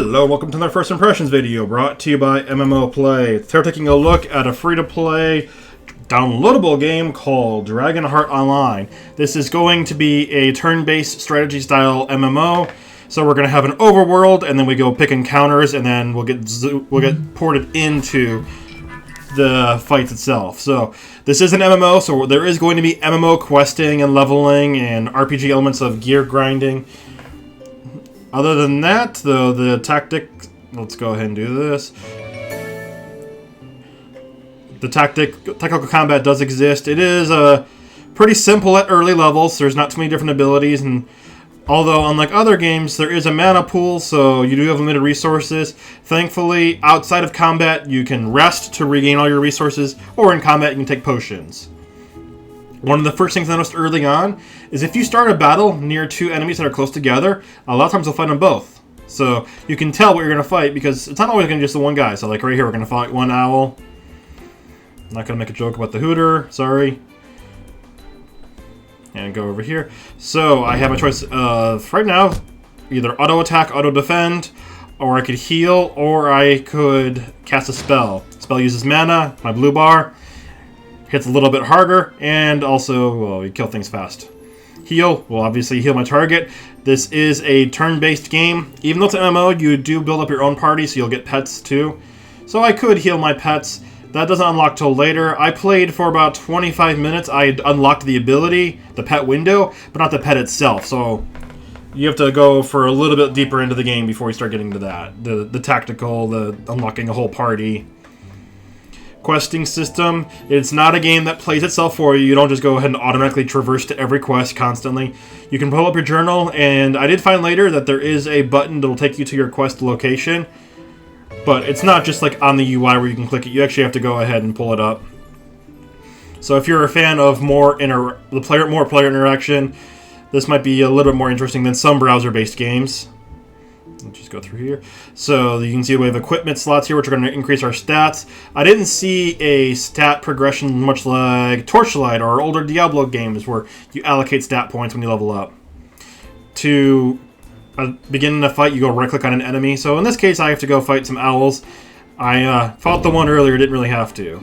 Hello, welcome to another First Impressions video brought to you by MMO Play. Today we're taking a look at a free-to-play downloadable game called Dragonheart Online. This is going to be a turn-based strategy-style MMO. So we're going to have an overworld, and then we go pick encounters, and then we'll get ported into the fights itself. So this is an MMO, so there is going to be MMO questing and leveling and RPG elements of gear grinding. Other than that, though, the tactic... Let's go ahead and do this. The technical combat does exist. It is pretty simple at early levels. There's not too many different abilities, and although, unlike other games, there is a mana pool, so you do have limited resources. Thankfully, outside of combat, you can rest to regain all your resources, or in combat, you can take potions. One of the first things I noticed early on is if you start a battle near two enemies that are close together, a lot of times you'll fight them both. So you can tell what you're going to fight because it's not always going to be just the one guy. So like right here, we're going to fight one owl. I'm not going to make a joke about the hooter, sorry. And go over here. So I have a choice of, right now, either auto attack, auto defend, or I could heal, or I could cast a spell. Spell uses mana, my blue bar. Hits a little bit harder, and also, well, you kill things fast. Heal, will obviously heal my target. This is a turn-based game. Even though it's an MMO, you do build up your own party, so you'll get pets too. So I could heal my pets. That doesn't unlock till later. I played for about 25 minutes. I unlocked the ability, the pet window, but not the pet itself. So you have to go for a little bit deeper into the game before you start getting to that. The tactical, the unlocking a whole party. Questing system. It's not a game that plays itself for you. You don't just go ahead and automatically traverse to every quest constantly. You can pull up your journal, and I did find later that there is a button that will take you to your quest location. But it's not just like on the UI where you can click it. You actually have to go ahead and pull it up. So if you're a fan of more player interaction, this might be a little bit more interesting than some browser-based games. Let's just go through here. So you can see we have equipment slots here, which are going to increase our stats. I didn't see a stat progression much like Torchlight or older Diablo games where you allocate stat points when you level up. To begin a fight, you go right-click on an enemy. So in this case, I have to go fight some owls. I fought the one earlier, didn't really have to.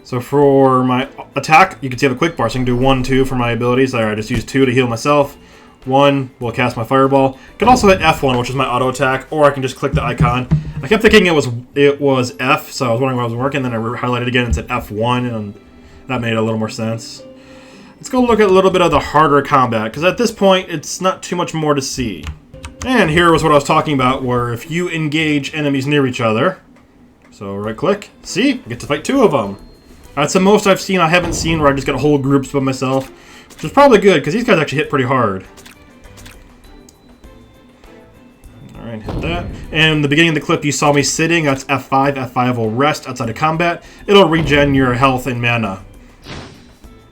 So for my attack, you can see I have a quick bar, so I can do 1, 2 for my abilities. There, I just use 2 to heal myself. 1 will cast my fireball. I can also hit F1, which is my auto attack, or I can just click the icon. I kept thinking it was F, so I was wondering why it wasn't working. Then I highlighted again and said F1, and that made a little more sense. Let's go look at a little bit of the harder combat, because at this point, it's not too much more to see. And here was what I was talking about, where if you engage enemies near each other, so right-click, see? I get to fight 2 of them. That's the most I've seen. I haven't seen where I just get whole groups by myself, which is probably good, because these guys actually hit pretty hard. Alright, hit that. And in the beginning of the clip, you saw me sitting. That's F5. F5 will rest outside of combat. It'll regen your health and mana.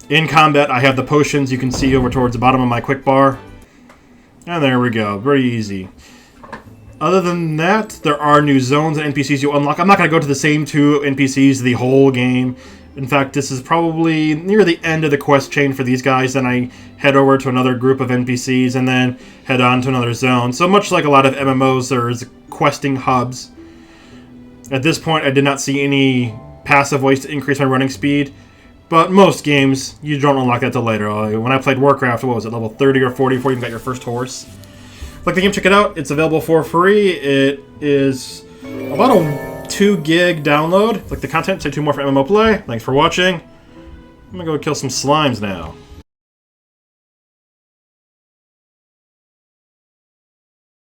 In combat, I have the potions you can see over towards the bottom of my quick bar. And there we go. Very easy. Other than that, there are new zones and NPCs you unlock. I'm not going to go to the same 2 NPCs the whole game. In fact, this is probably near the end of the quest chain for these guys. Then I head over to another group of NPCs and then head on to another zone. So much like a lot of MMOs, there's questing hubs. At this point, I did not see any passive ways to increase my running speed. But most games, you don't unlock that till later. When I played Warcraft, what was it, level 30 or 40 before you got your first horse? Like the game, check it out. It's available for free. It is about a 2 gig download. Like the content, say 2 more for MMO Play. Thanks for watching. I'm gonna go kill some slimes now.